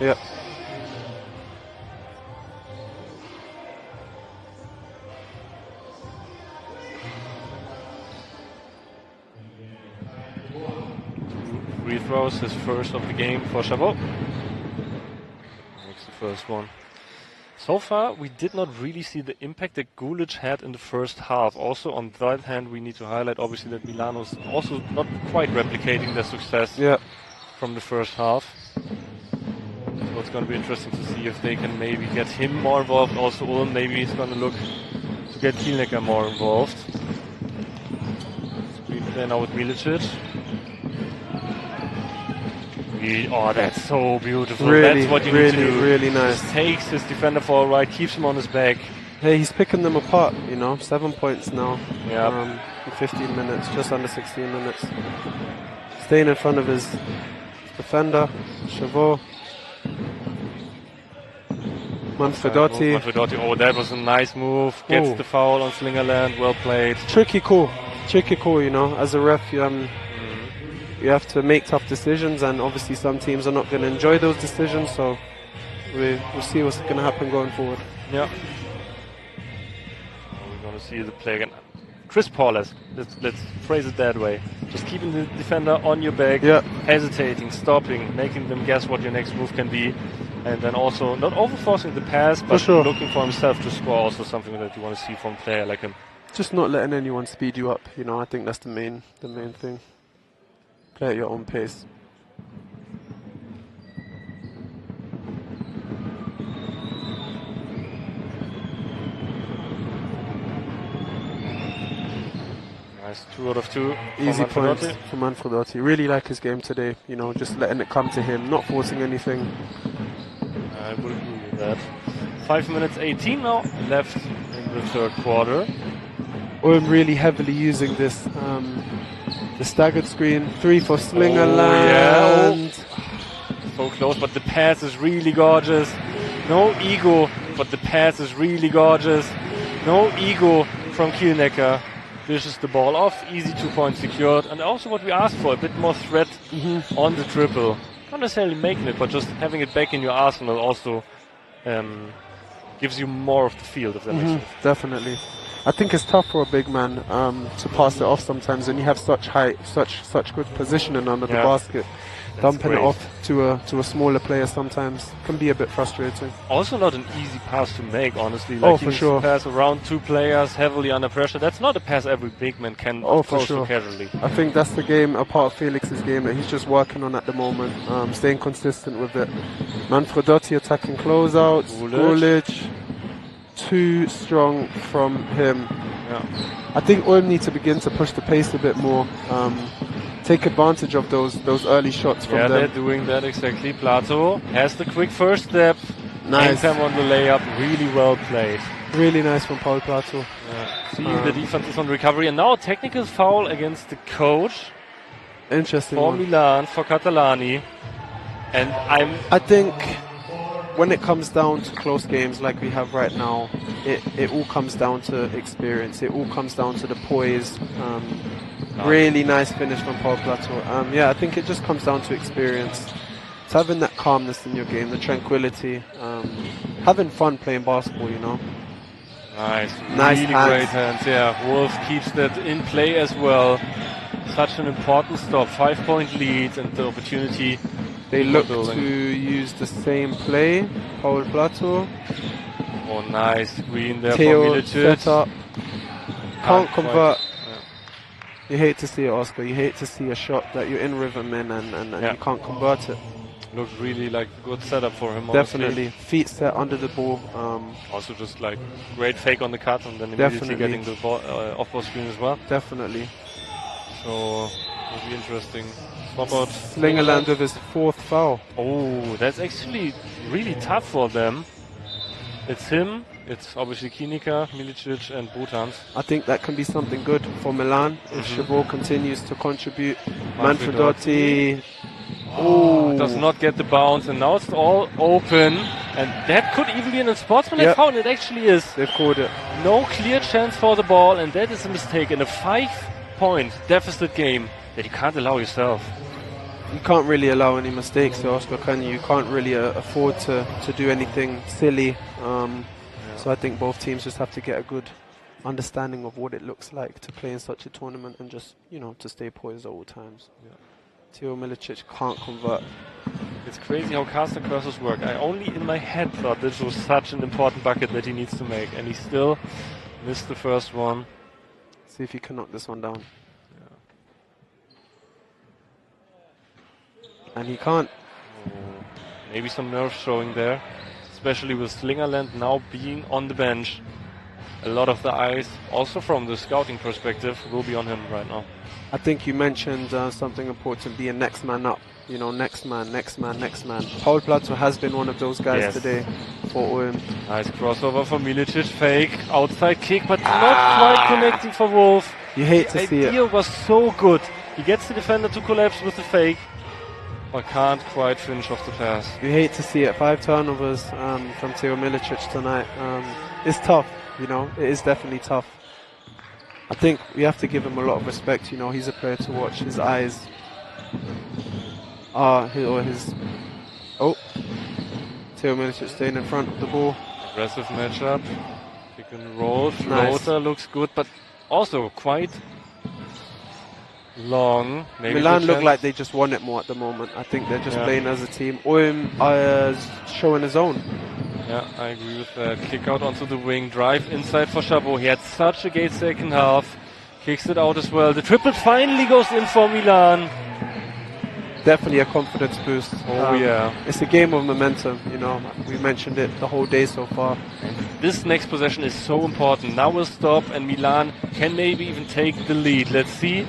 Yep. Free throws, his first of the game for Chabot. Makes the first one. So far, we did not really see the impact that Gulic had in the first half. Also, on the other hand, we need to highlight, obviously, that Milano's also not quite replicating their success from the first half. So it's going to be interesting to see if they can maybe get him more involved. Also, Ulm maybe he's going to look to get Kielnecker more involved. Screen play now with Milicic. Oh, that's so beautiful. Really, that's what you need to do. Really nice. Just takes his defender for a ride, keeps him on his back. Hey, he's picking them apart, 7 points now. Yeah. In 15 minutes, just under 16 minutes. Staying in front of his defender, Chabot. Manfredotti. Oh, that was a nice move. Gets the foul on Slingerland. Well played. Tricky call, as a ref, you have to make tough decisions, and obviously some teams are not going to enjoy those decisions, so we'll see what's going to happen going forward. Yeah. We're going to see the play again. Chris Paulus, let's phrase it that way. Just keeping the defender on your back, hesitating, stopping, making them guess what your next move can be, and then also not overforcing the pass, but looking for himself to score, also something that you want to see from a player like him. Just not letting anyone speed you up, I think that's the main thing. Play at your own pace. Nice 2 out of 2. Easy points for Manfredotti. Really like his game today, just letting it come to him, not forcing anything. I would agree with that. 5 minutes 18 now left in the third quarter. I'm really heavily using this the staggered screen. 3 for Slingerland. So close, but the pass is really gorgeous. No ego, but the pass is really gorgeous. No ego from Kielnecker. Dishes the ball off, easy 2 points secured. And also what we asked for, a bit more threat on the dribble. Not necessarily making it, but just having it back in your arsenal also gives you more of the field, if that makes sense. Definitely. I think it's tough for a big man to pass it off sometimes when you have such height, such good positioning under the basket. Dumping it off to a smaller player sometimes can be a bit frustrating. Also not an easy pass to make, honestly. For sure. Pass around 2 players heavily under pressure. That's not a pass every big man can for sure. casually. I think that's the game, a part of Felix's game that he's just working on at the moment, staying consistent with it. Manfredotti attacking closeouts. Gulic. Too strong from him. I think Ulm need to begin to push the pace a bit more. Take advantage of those early shots from them. Yeah, they're doing that exactly. Plato has the quick first step. Nice. Tangram on the layup. Really well played. Really nice from Paul Plato. See, the defense is on recovery. And now a technical foul against the coach. Interesting For one. Milan, for Catalani. And I think when it comes down to close games like we have right now, it all comes down to experience. It all comes down to the poise. Really nice finish from Paul Plato. I think it just comes down to experience. It's having that calmness in your game, the tranquility, having fun playing basketball, Nice really hands. Great hands, Wolf keeps that in play as well. Such an important stop, 5-point lead, and the opportunity. They look to use the same play. Paul Plato. Oh, nice screen there Theo for Milicic. Set up. Can't convert. You hate to see it, Oscar. You hate to see a shot that you're in rhythm in and you can't convert it. Looks really like a good setup for him. Definitely. Honestly. Feet set under the ball. Also just like great fake on the cut and then immediately getting the ball, off-ball screen as well. Definitely. So it'll be interesting. What about Slingerland with his 4th foul? Oh, that's actually really tough for them. It's him. It's obviously Kielnecker, Milicic and Butans. I think that can be something good for Milan if Chabot continues to contribute. Manfredotti. Does not get the bounce, and now it's all open. And that could even be an unsportsmanlike foul, and it actually is. They've called it. No clear chance for the ball, and that is a mistake in a 5-point deficit game that you can't allow yourself. you can't really allow any mistakes there, Oscar, can you? You can't really afford to do anything silly. So I think both teams just have to get a good understanding of what it looks like to play in such a tournament and just, to stay poised at all times. Yeah. Theo Milicic can't convert. It's crazy how caster curses work. I only in my head thought this was such an important bucket that he needs to make, and he still missed the first one. See if he can knock this one down. And he can't. Oh, maybe some nerve showing there, especially with Slingerland now being on the bench. A lot of the eyes, also from the scouting perspective, will be on him right now. I think you mentioned something important, being next man up. Next man. Paul Plato has been one of those guys today for OM. Nice crossover for Milicic, fake, outside kick, but not quite connecting for Wolf. You hate to see it. The idea was so good. He gets the defender to collapse with the fake, but can't quite finish off the pass. You hate to see it. 5 turnovers from Theo Milicic tonight. It's tough, it is definitely tough. I think we have to give him a lot of respect. He's a player to watch. His eyes Theo Milicic staying in front of the ball. Aggressive matchup. Pick and roll. Floater looks good, but also quite long. Maybe Milan look like they just want it more at the moment. I think they're just playing as a team. OM showing his own. Yeah, I agree with that. Kick out onto the wing. Drive inside for Chabot. He had such a great second half. Kicks it out as well. The triple finally goes in for Milan. Definitely a confidence boost. It's a game of momentum, we mentioned it the whole day so far. This next possession is so important. Now we'll stop and Milan can maybe even take the lead. Let's see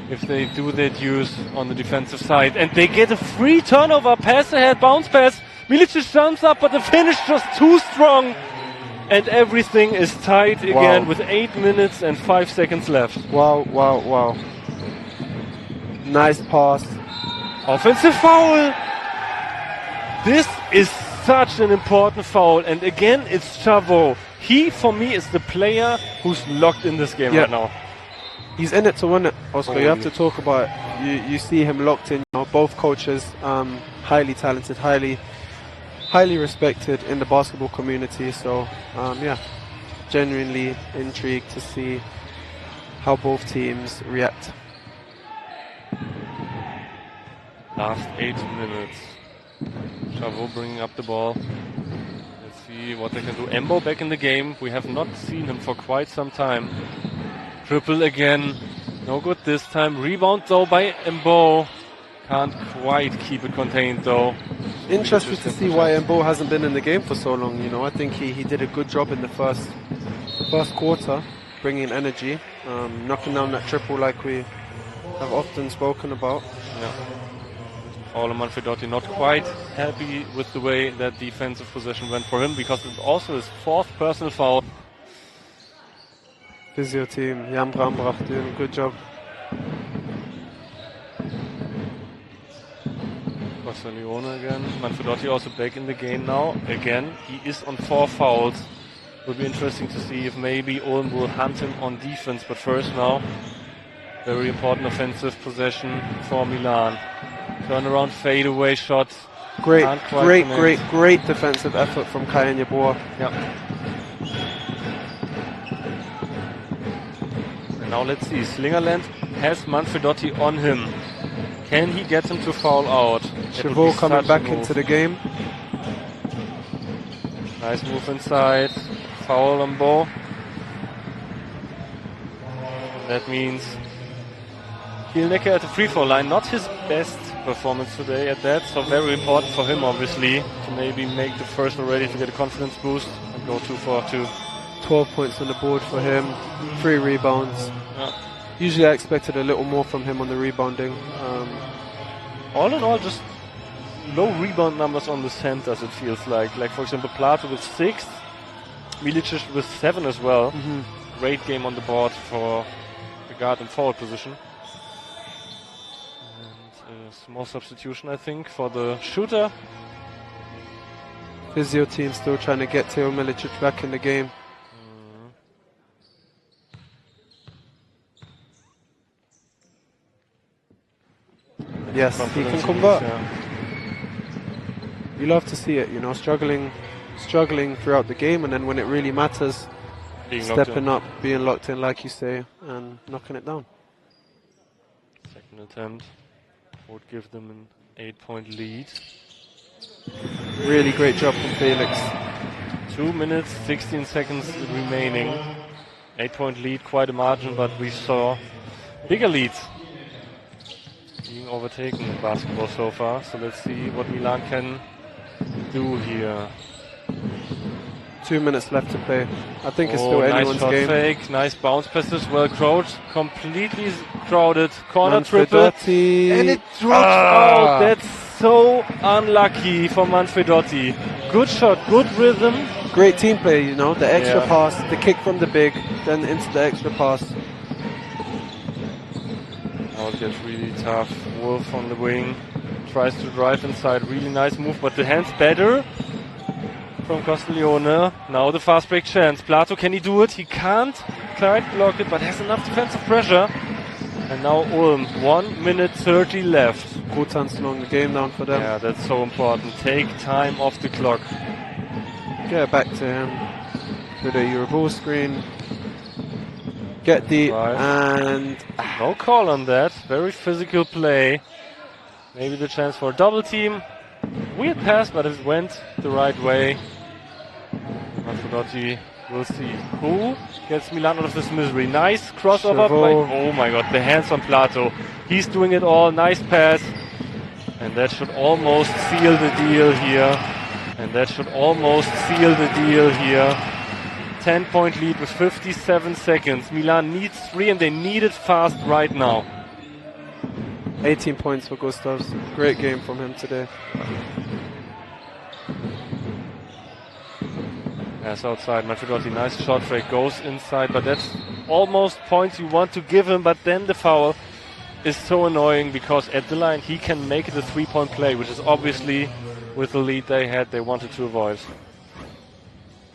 if they do their dues on the defensive side. And they get a free turnover, pass ahead, bounce pass. Milicic jumps up, but the finish just too strong. And everything is tied again with 8 minutes and 5 seconds left. Wow. Nice pass. Offensive foul. This is such an important foul. And again, it's Chabot. He, for me, is the player who's locked in this game right now. He's in it to win it, Oscar. You have to talk about it. You see him locked in. Both coaches, highly talented, highly respected in the basketball community. So, genuinely intrigued to see how both teams react. Last 8 minutes. Chabot bringing up the ball. Let's see what they can do. Embo back in the game. We have not seen him for quite some time. Triple again. No good this time. Rebound though by Embo. Can't quite keep it contained though. Interested to see why Embo hasn't been in the game for so long. I think he did a good job in the first quarter, bringing energy, knocking down that triple like we have often spoken about. Yeah. Alessandro Manfredotti not quite happy with the way that defensive possession went for him because it's also his 4th personal foul. Physio team, Jan Brambrach doing a good job. Costa Leone again. Manfredotti also back in the game now. Again, he is on 4 fouls. Will be interesting to see if maybe Ulm will hunt him on defense. But first now, very important offensive possession for Milan. Turnaround, fadeaway shot. Great defensive effort from Kayan Yeboah. Yeah. And now let's see. Slingerland has Manfredotti on him. Can he get him to foul out? Chabot coming back into the game. Nice move inside. Foul on Bo. That means Kielnecker at the free throw line. Not his best performance today at that. So very important for him, obviously, to maybe make the first already to get a confidence boost and go 2 for 2. 12 points on the board for him. 3 rebounds. Yeah. Usually I expected a little more from him on the rebounding. All in all, just low rebound numbers on the centers, it feels like. Like, for example, Plato with 6, Milicic with 7 as well. Great game on the board for the guard and forward position. And a small substitution, I think, for the shooter. Physio team still trying to get Theo Milicic back in the game. Yes, he confidence can he convert. needs, yeah. You love to see it, you know, struggling throughout the game, and then when it really matters, Being locked in. stepping up, being locked in, like you say, and knocking it down. Second attempt would give them an 8-point lead. Really great job from Felix. 2 minutes, 16 seconds remaining. 8-point lead, quite a margin, but we saw bigger leads being overtaken in basketball so far. So let's see what Milan can do here. 2 minutes left to play. I think it's Oh, still nice anyone's shot game. fake, nice bounce passes, well crouched, completely crowded, corner triple, Manfredotti. and it drops out. That's so unlucky for Manfredotti. Good shot, good rhythm. Great team play, you know, the extra Yeah. pass, the kick from the big, then into the extra pass. Now it gets really tough. Wolf on the wing, tries to drive inside, really nice move, but the hands better from Castiglione. Now the fast break chance. Plato, can he do it? He can't quite block it, but has enough defensive pressure. And now Ulm, 1 minute 30 left. Rutan slowing the game down for them. Yeah, that's so important. Take time off the clock. Get it back to him with a Euroball screen. Get deep and No call on that. Very physical play. Maybe the chance for a double team. Weird pass, but it went the right way. Manfredotti, we'll see who gets Milan out of this misery. Nice crossover by, oh my god, the hands on Plato. He's doing it all, nice pass. And that should almost seal the deal here. 10-point lead with 57 seconds. Milan needs 3 and they need it fast right now. 18 points for Gustavs. Great game from him today. Pass outside, Manfredotti, nice shot fake, goes inside, but that's almost points you want to give him, but then the foul is so annoying because at the line he can make it a 3-point play, which is obviously, with the lead they had, they wanted to avoid.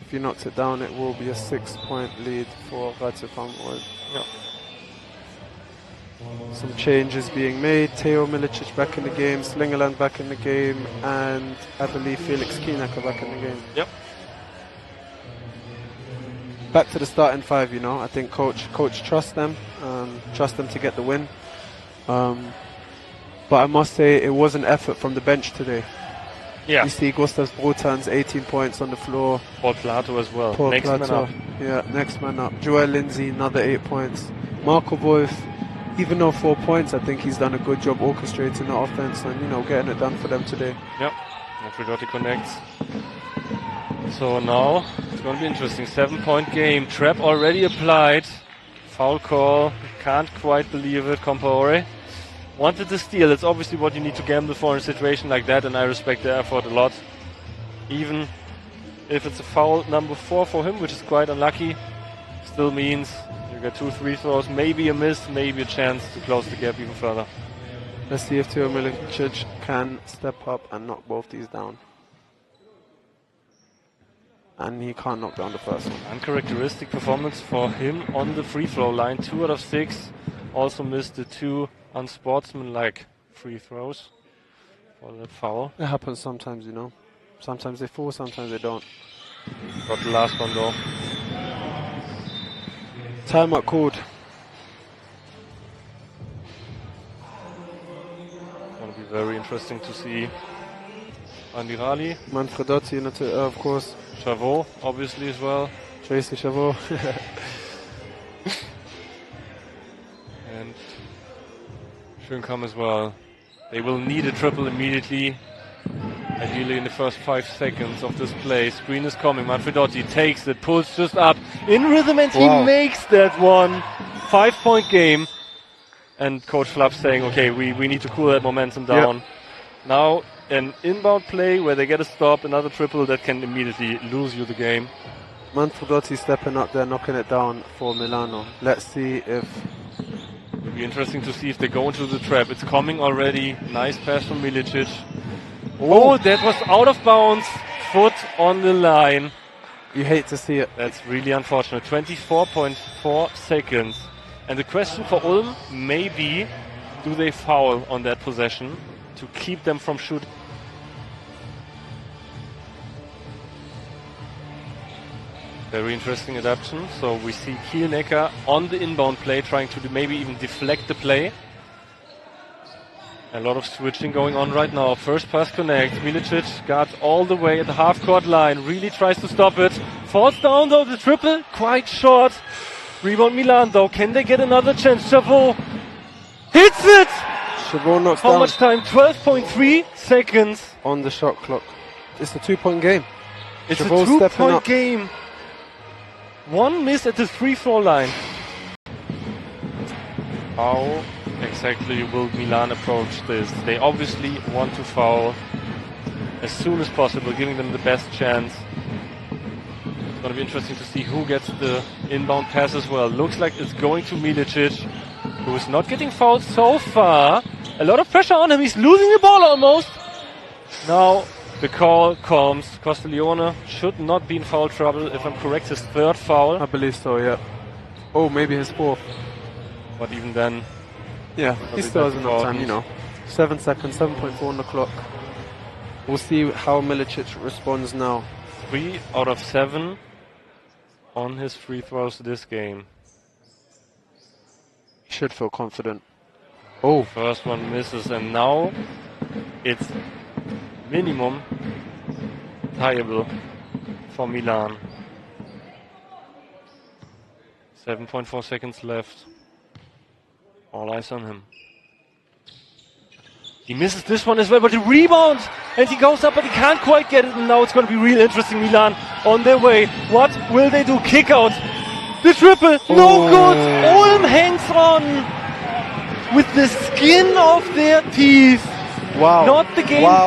If he knocks it down, it will be a 6-point lead for Ratzepan. Yeah. Some changes being made. Teo Milicic back in the game, Slingerland back in the game, and I believe Felix Kienacker back in the game. Yep. Back to the starting 5, you know. I think coach trusts them to get the win. But I must say it was an effort from the bench today. Yeah. You see Gustavs Brotans 18 points on the floor. Paul Plato as well. Paul Next Plato. man up. Yeah, next man up. Joel Lindsay, another 8 points. Marco Wolf, even though 4 points, I think he's done a good job orchestrating the offense and, you know, getting it done for them today. Yep. Manfredotti connects. So now it's going to be interesting. 7-point game. Trap already applied. Foul call. Can't quite believe it. Compaore wanted to steal. That's obviously what you need to gamble for in a situation like that, and I respect the effort a lot. Even if it's a foul number 4 for him, which is quite unlucky, still means you get 2 free throws, maybe a miss, maybe a chance to close the gap even further. Let's see if Teo Milicic can step up and knock both these down. And he can't knock down the first one. Uncharacteristic performance for him on the free throw line. 2 out of 6. Also missed the 2 unsportsmanlike free throws for that foul. It happens sometimes, you know. Sometimes they fall, sometimes they don't. Got the last one though. Timeout called. Going to be very interesting to see Andirali. Manfredotti, of course. Chavot, obviously, as well. Tracy Chavot. And Schönkamp as well. They will need a triple immediately. Ideally in the first 5 seconds of this play. Screen is coming. Manfredotti takes it, pulls just up in rhythm, and he makes that one. 5-point game. And Coach Flapp saying, okay, we need to cool that momentum down. Yep. Now an inbound play where they get a stop, another triple that can immediately lose you the game. Manfredotti stepping up there, knocking it down for Milano. Let's see if... It'll be interesting to see if they go into the trap. It's coming already. Nice pass from Milicic. Oh, that was out of bounds. Foot on the line. You hate to see it. That's really unfortunate. 24.4 seconds. And the question for Ulm may be do they foul on that possession to keep them from shooting? Very interesting adaptation. So we see Kielnecker on the inbound play, trying to maybe even deflect the play. A lot of switching going on right now. First pass connect. Milicic got all the way at the half-court line. Really tries to stop it. Falls down though. The triple quite short. Rebound Milan though. Can they get another chance? Chavot hits it. Chavot knocks How down. much time? 12.3 seconds On the shot clock. It's a 2-point game. It's Chavot a stepping 2-point up. game. One miss at the free throw line. How exactly will Milan approach this? They obviously want to foul as soon as possible, giving them the best chance. It's going to be interesting to see who gets the inbound pass as well. Looks like it's going to Milicic, who is not getting fouled so far. A lot of pressure on him. He's losing the ball almost. Now the call comes. Castiglione should not be in foul trouble, if I'm correct. His third foul. I believe so, yeah. Oh, maybe his fourth. But even then, Yeah, he think still that's has enough time, important. you know. 7 seconds, 7.4 on the clock. We'll see how Milicic responds now. 3 out of 7 on his free throws this game. He should feel confident. Oh, First one misses, and now it's minimum tieable for Milan. 7.4 seconds left. All eyes on him. He misses this one as well, but he rebounds and he goes up, but he can't quite get it. And now it's going to be real interesting. Milan on their way. What will they do? Kick out. The triple, no good. Ulm hangs on with the skin of their teeth. wow. Not the game. Wow.